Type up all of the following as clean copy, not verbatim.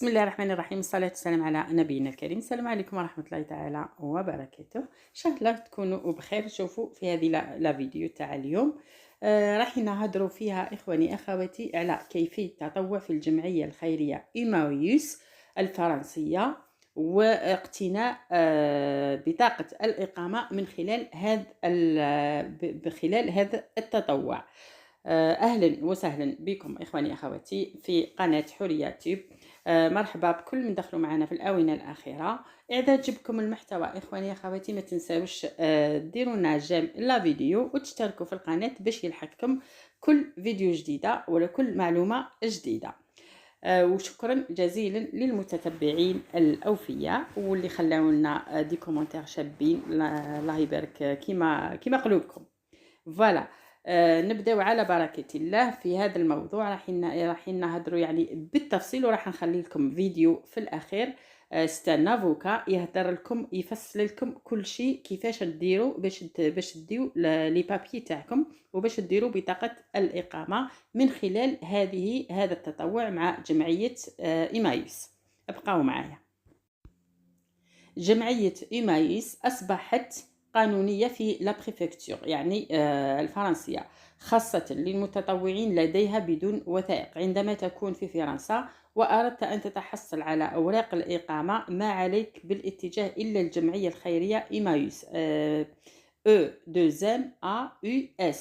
بسم الله الرحمن الرحيم، الصلاة والسلام على نبينا الكريم. السلام عليكم ورحمة الله تعالى وبركاته. إن شاء الله تكونوا بخير. شوفوا في هذه لا فيديو تاع اليوم راح نهضروا فيها إخواني أخواتي على كيفية التطوع في الجمعية الخيرية إيماويوس الفرنسية واقتناء بطاقة الإقامة من خلال هذا التطوع. أهلا وسهلا بكم إخواني أخواتي في قناة حورية تيوب. مرحبا بكل من دخلوا معنا في الآونة الأخيرة. إذا عجبكم المحتوى إخواني أخواتي ما تنساوش ديروا لنا جيم لا فيديو وتشتركوا في القناة باش يلحقكم كل فيديو جديدة ولا كل معلومة جديدة. وشكرا جزيلا للمتتبعين الأوفياء واللي خلاو لنا دي كومنتير شابين. الله يبارك كيما قلوبكم. فوالا نبداو على بركة الله في هذا الموضوع. راح نهضروا يعني بالتفصيل، وراح نخلي لكم فيديو في الأخير ستان افوكا يهدر لكم يفصل لكم كل شيء كيفاش ديروا باش تديو لي بابي تاعكم وباش ديروا بطاقة الإقامة من خلال هذا التطوع مع جمعية إيمايوس. ابقاو معايا. جمعية إيمايوس أصبحت قانونية في لا بريفكتور يعني الفرنسية، خاصة للمتطوعين لديها بدون وثائق. عندما تكون في فرنسا وأردت أن تتحصل على أوراق الإقامة ما عليك بالاتجاه إلى الجمعية الخيرية إيماويس E2MAUS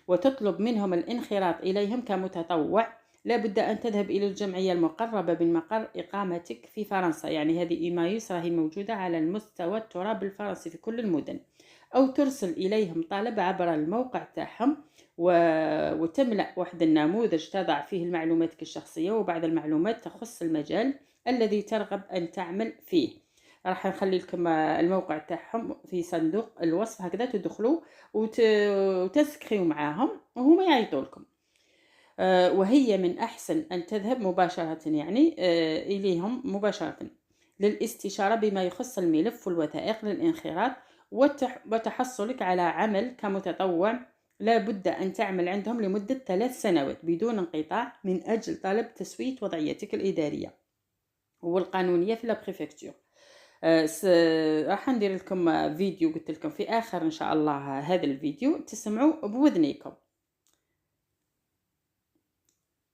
وتطلب منهم الانخراط إليهم كمتطوع. لابد أن تذهب إلى الجمعية المقربة من مقر إقامتك في فرنسا، يعني هذه إيمايوس راهي موجودة على المستوى التراب الفرنسي في كل المدن، أو ترسل إليهم طلب عبر الموقع تاعهم وتملأ واحد النموذج تضع فيه المعلومات الشخصية وبعض المعلومات تخص المجال الذي ترغب أن تعمل فيه. راح نخلي لكم الموقع تاعهم في صندوق الوصف، هكذا تدخلوا وتسكريوا معاهم وهم يعيطوا لكم. وهي من أحسن أن تذهب مباشرة يعني إليهم مباشرة للاستشارة بما يخص الملف والوثائق للانخراط وتحصلك على عمل كمتطوع. لا بد أن تعمل عندهم لمدة 3 سنوات بدون انقطاع من أجل طلب تسوية وضعيتك الإدارية والقانونية في البريفكتور. راح ندير لكم فيديو قلت لكم في آخر إن شاء الله هذا الفيديو تسمعوا بوذنيكم.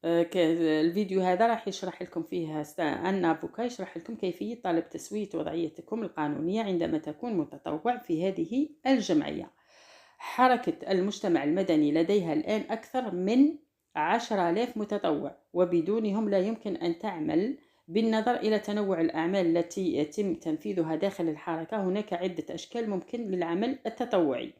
الفيديو هذا راح يشرح لكم فيه أن افوكا يشرح لكم كيفية طلب تسوية وضعيتكم القانونية عندما تكون متطوع في هذه الجمعية. حركة المجتمع المدني لديها الآن أكثر من 10,000 متطوع، وبدونهم لا يمكن أن تعمل. بالنظر إلى تنوع الأعمال التي يتم تنفيذها داخل الحركة، هناك عدة أشكال ممكن للعمل التطوعي.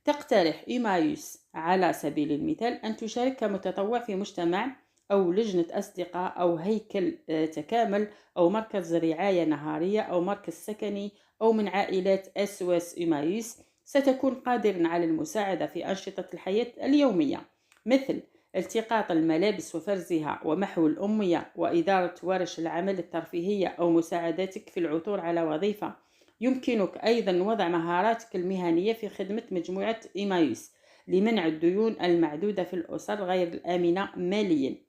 تقترح إيمايوس على سبيل المثال أن تشارك كمتطوع في مجتمع أو لجنة أصدقاء أو هيكل تكامل أو مركز رعاية نهارية أو مركز سكني أو من عائلات SOS إيمايوس. ستكون قادرا على المساعدة في أنشطة الحياة اليومية مثل التقاط الملابس وفرزها ومحو الأمية وإدارة ورش العمل الترفيهية أو مساعدتك في العثور على وظيفة. يمكنك أيضا وضع مهاراتك المهنية في خدمة مجموعة إيمايوس لمنع الديون المعدودة في الأسر غير الآمنة ماليا،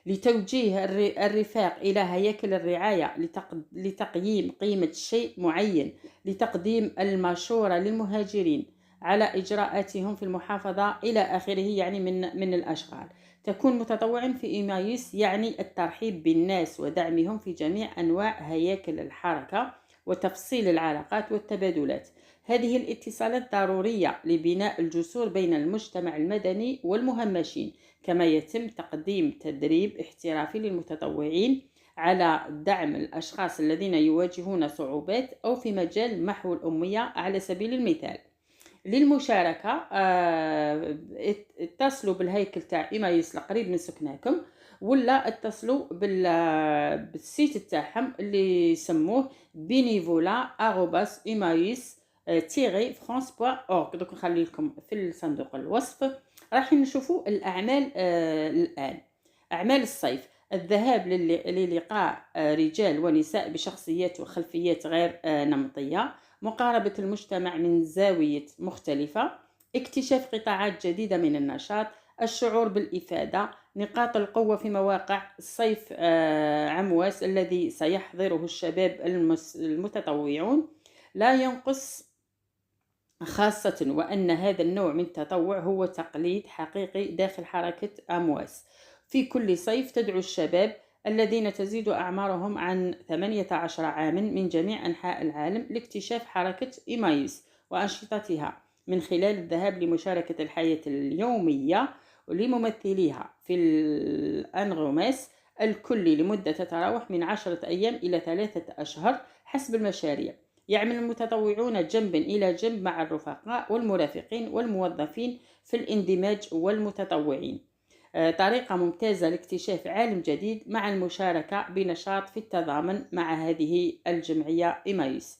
لتوجيه الرفاق إلى هياكل الرعاية لتقييم قيمة شيء معين، لتقديم المشورة للمهاجرين على إجراءاتهم في المحافظة إلى آخره، يعني من الأشغال. تكون متطوعا في إيمايوس يعني الترحيب بالناس ودعمهم في جميع أنواع هياكل الحركة وتفصيل العلاقات والتبادلات. هذه الاتصالات ضرورية لبناء الجسور بين المجتمع المدني والمهمشين، كما يتم تقديم تدريب احترافي للمتطوعين على دعم الأشخاص الذين يواجهون صعوبات أو في مجال محو الأمية على سبيل المثال. للمشاركة اتصلوا بالهيكل تاع إيمايوس القريب من سكناكم، ولا اتصلوا بالسيت تاعهم اللي يسموه benevola@imaus-france.org. دوك نخلي لكم في صندوق الوصف. راح نشوفوا الأعمال الآن. أعمال الصيف: الذهاب للقاء رجال ونساء بشخصيات وخلفيات غير نمطية، مقاربة المجتمع من زاوية مختلفة، اكتشاف قطاعات جديدة من النشاط، الشعور بالإفادة. نقاط القوة في مواقع الصيف عمواس الذي سيحضره الشباب المتطوعون لا ينقص، خاصة وأن هذا النوع من التطوع هو تقليد حقيقي داخل حركة أمواس. في كل صيف تدعو الشباب الذين تزيد أعمارهم عن 18 عاما من جميع أنحاء العالم لاكتشاف حركة إيمايوس وأنشطتها من خلال الذهاب لمشاركة الحياة اليومية لممثليها في الأنغماس الكلي لمدة تتراوح من 10 أيام إلى 3 أشهر حسب المشاريع. يعمل المتطوعون جنبا إلى جنب مع الرفقاء والمرافقين والموظفين في الاندماج والمتطوعين. طريقة ممتازة لاكتشاف عالم جديد مع المشاركة بنشاط في التضامن مع هذه الجمعية إيمايوس.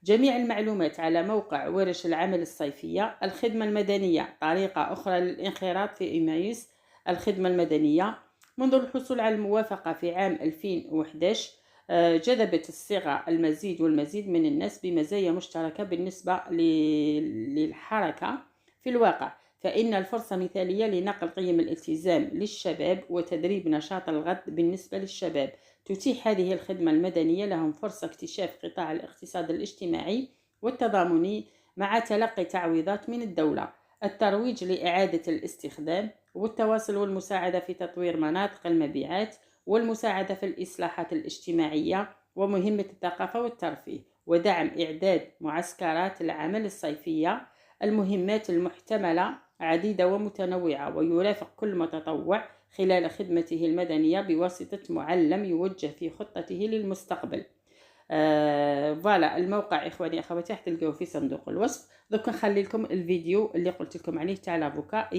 جميع المعلومات على موقع ورش العمل الصيفية. الخدمة المدنية طريقة أخرى للانخراط في إيمايوس. الخدمة المدنية منذ الحصول على الموافقة في عام 2011 جذبت الصيغة المزيد والمزيد من الناس بمزايا مشتركة بالنسبة للحركة. في الواقع فإن الفرصة مثالية لنقل قيم الالتزام للشباب وتدريب نشاط الغد بالنسبة للشباب. تتيح هذه الخدمة المدنية لهم فرصة اكتشاف قطاع الاقتصاد الاجتماعي والتضامني مع تلقي تعويضات من الدولة، الترويج لإعادة الاستخدام والتواصل والمساعدة في تطوير مناطق المبيعات والمساعدة في الإصلاحات الاجتماعية ومهمة الثقافة والترفيه ودعم إعداد معسكرات العمل الصيفية. المهمات المحتملة عديدة ومتنوعة ويرافق كل متطوع خلال خدمته المدنية بواسطة معلم يوجه في خطته للمستقبل. فوالا الموقع إخواني أخواتي راح تلقوه في صندوق الوصف. دوك نخلي لكم الفيديو اللي قلت لكم عليه تاع لافوكا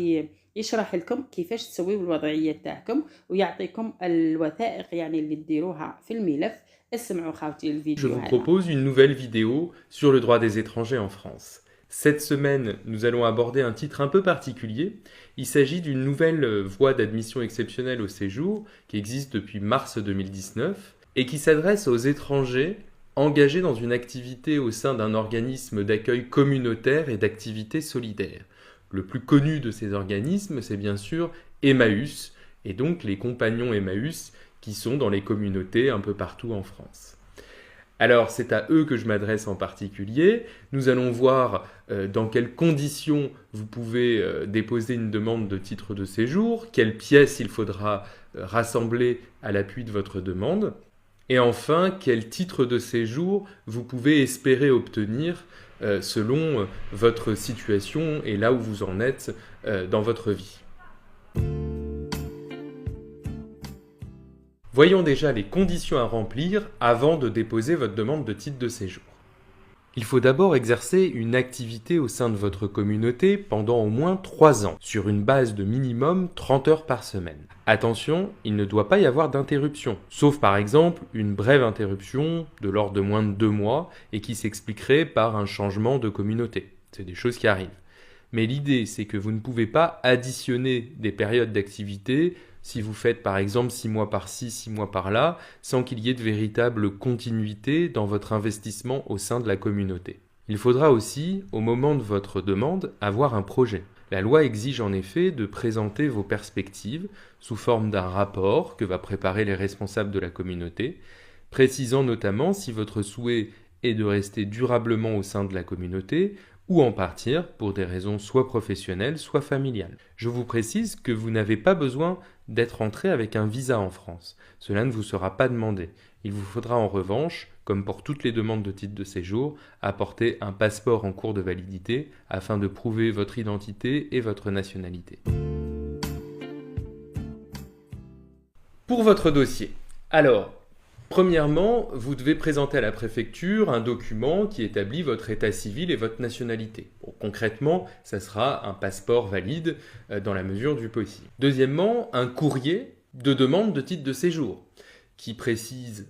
يشرح لكم كيفاش تسويو الوضعية تاعكم ويعطيكم الوثائق يعني اللي تديروها في الملف. اسمعوا خاوتي الفيديو. Je vous propose une nouvelle vidéo sur le droit des étrangers en France. Cette semaine, nous allons aborder un titre un peu particulier. Il s'agit d'une nouvelle voie d'admission exceptionnelle au séjour qui existe depuis mars 2019 et qui s'adresse aux étrangers engagés dans une activité au sein d'un organisme d'accueil communautaire et d'activité solidaire. Le plus connu de ces organismes, c'est bien sûr Emmaüs, et donc les compagnons Emmaüs qui sont dans les communautés un peu partout en France. Alors, c'est à eux que je m'adresse en particulier. Nous allons voir dans quelles conditions vous pouvez déposer une demande de titre de séjour, quelles pièces il faudra rassembler à l'appui de votre demande, et enfin, quel titre de séjour vous pouvez espérer obtenir selon votre situation et là où vous en êtes dans votre vie. Voyons déjà les conditions à remplir avant de déposer votre demande de titre de séjour. Il faut d'abord exercer une activité au sein de votre communauté pendant au moins 3 ans, sur une base de minimum 30 heures par semaine. Attention, il ne doit pas y avoir d'interruption, sauf par exemple une brève interruption de l'ordre de moins de 2 mois et qui s'expliquerait par un changement de communauté. C'est des choses qui arrivent. Mais l'idée, c'est que vous ne pouvez pas additionner des périodes d'activité si vous faites par exemple 6 mois par-ci, 6 mois par-là, sans qu'il y ait de véritable continuité dans votre investissement au sein de la communauté. Il faudra aussi, au moment de votre demande, avoir un projet. La loi exige en effet de présenter vos perspectives sous forme d'un rapport que va préparer les responsables de la communauté, précisant notamment si votre souhait est de rester durablement au sein de la communauté ou en partir pour des raisons soit professionnelles, soit familiales. Je vous précise que vous n'avez pas besoin d'être entré avec un visa en France. Cela ne vous sera pas demandé. Il vous faudra en revanche, comme pour toutes les demandes de titre de séjour, apporter un passeport en cours de validité afin de prouver votre identité et votre nationalité. Pour votre dossier, alors, premièrement, vous devez présenter à la préfecture un document qui établit votre état civil et votre nationalité. Bon, concrètement, ça sera un passeport valide dans la mesure du possible. Deuxièmement, un courrier de demande de titre de séjour qui précise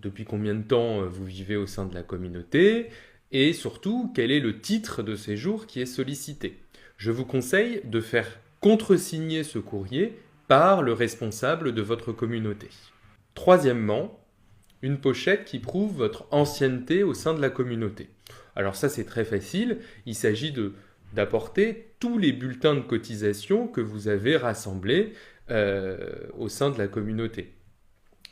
depuis combien de temps vous vivez au sein de la communauté et surtout quel est le titre de séjour qui est sollicité. Je vous conseille de faire contresigner ce courrier par le responsable de votre communauté. Troisièmement, une pochette qui prouve votre ancienneté au sein de la communauté. Alors ça, c'est très facile. Il s'agit de d'apporter tous les bulletins de cotisation que vous avez rassemblés au sein de la communauté.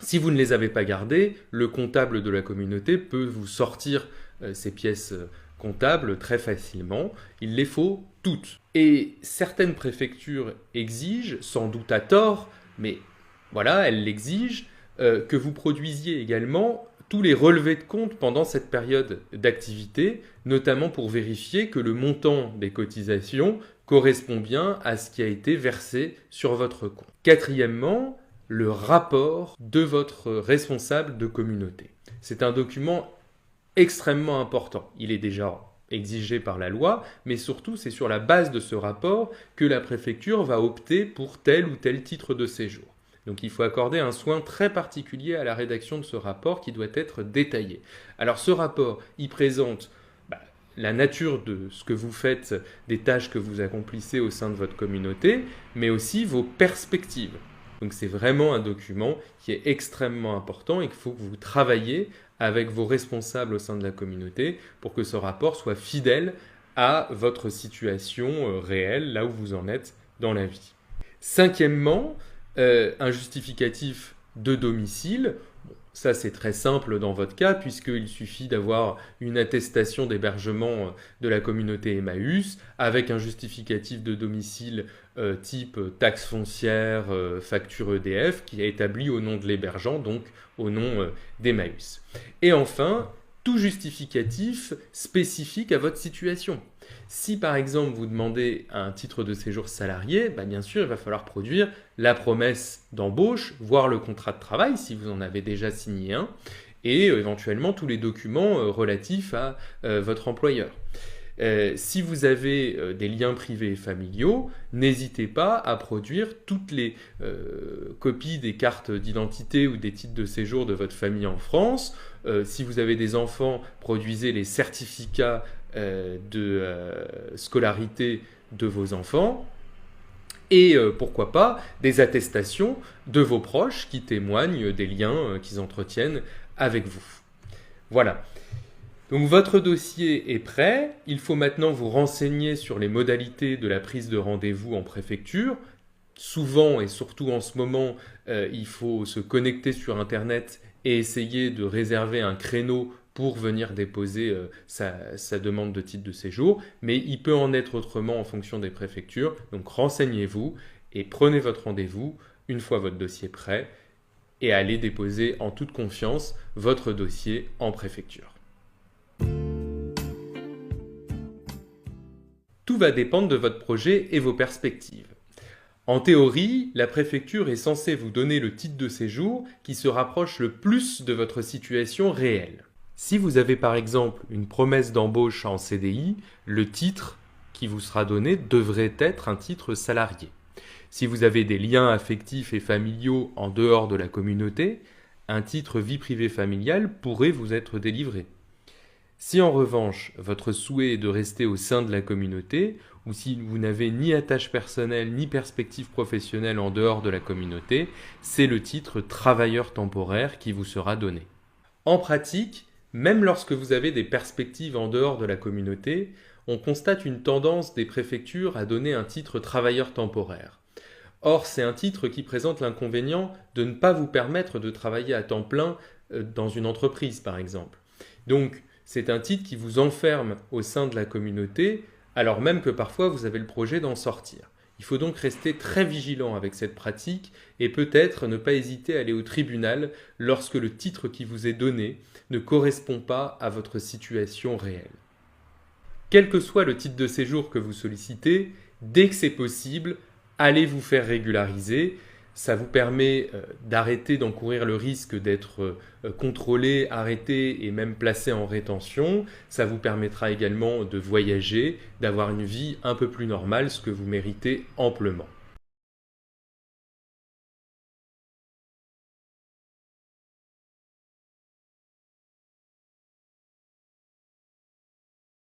Si vous ne les avez pas gardés, le comptable de la communauté peut vous sortir ces pièces comptables très facilement. Il les faut toutes. Et certaines préfectures exigent, sans doute à tort, mais voilà, elles l'exigent, que vous produisiez également tous les relevés de compte pendant cette période d'activité, notamment pour vérifier que le montant des cotisations correspond bien à ce qui a été versé sur votre compte. Quatrièmement, le rapport de votre responsable de communauté. C'est un document extrêmement important. Il est déjà exigé par la loi, mais surtout c'est sur la base de ce rapport que la préfecture va opter pour tel ou tel titre de séjour. Donc il faut accorder un soin très particulier à la rédaction de ce rapport qui doit être détaillé. Alors ce rapport, il présente la nature de ce que vous faites, des tâches que vous accomplissez au sein de votre communauté, mais aussi vos perspectives. Donc c'est vraiment un document qui est extrêmement important et qu'il faut que vous travailliez avec vos responsables au sein de la communauté pour que ce rapport soit fidèle à votre situation réelle, là où vous en êtes dans la vie. Cinquièmement, un justificatif de domicile. Ça, c'est très simple dans votre cas, puisqu'il suffit d'avoir une attestation d'hébergement de la communauté Emmaüs, avec un justificatif de domicile type taxe foncière, facture EDF, qui est établi au nom de l'hébergeant, donc au nom d'Emmaüs. Et enfin, tout justificatif spécifique à votre situation. Si par exemple vous demandez un titre de séjour salarié, bien sûr il va falloir produire la promesse d'embauche, voire le contrat de travail si vous en avez déjà signé un, et éventuellement tous les documents relatifs à votre employeur. Si vous avez des liens privés et familiaux, n'hésitez pas à produire toutes les copies des cartes d'identité ou des titres de séjour de votre famille en France. Si vous avez des enfants, produisez les certificats de scolarité de vos enfants et pourquoi pas des attestations de vos proches qui témoignent des liens qu'ils entretiennent avec vous. Voilà. Donc votre dossier est prêt, il faut maintenant vous renseigner sur les modalités de la prise de rendez-vous en préfecture. Souvent et surtout en ce moment, il faut se connecter sur Internet et essayer de réserver un créneau pour venir déposer sa demande de titre de séjour, mais il peut en être autrement en fonction des préfectures. Donc renseignez-vous et prenez votre rendez-vous une fois votre dossier prêt et allez déposer en toute confiance votre dossier en préfecture. Tout va dépendre de votre projet et vos perspectives. En théorie, la préfecture est censée vous donner le titre de séjour qui se rapproche le plus de votre situation réelle. Si vous avez par exemple une promesse d'embauche en CDI, le titre qui vous sera donné devrait être un titre salarié. Si vous avez des liens affectifs et familiaux en dehors de la communauté, un titre vie privée familiale pourrait vous être délivré. Si en revanche, votre souhait est de rester au sein de la communauté, ou si vous n'avez ni attache personnelle ni perspective professionnelle en dehors de la communauté, c'est le titre travailleur temporaire qui vous sera donné. En pratique, même lorsque vous avez des perspectives en dehors de la communauté, on constate une tendance des préfectures à donner un titre travailleur temporaire. Or, c'est un titre qui présente l'inconvénient de ne pas vous permettre de travailler à temps plein dans une entreprise, par exemple. Donc, c'est un titre qui vous enferme au sein de la communauté, alors même que parfois vous avez le projet d'en sortir. Il faut donc rester très vigilant avec cette pratique et peut-être ne pas hésiter à aller au tribunal lorsque le titre qui vous est donné ne correspond pas à votre situation réelle. Quel que soit le titre de séjour que vous sollicitez, dès que c'est possible, allez vous faire régulariser. Ça vous permet d'arrêter d'encourir le risque d'être contrôlé, arrêté et même placé en rétention. Ça vous permettra également de voyager, d'avoir une vie un peu plus normale, ce que vous méritez amplement.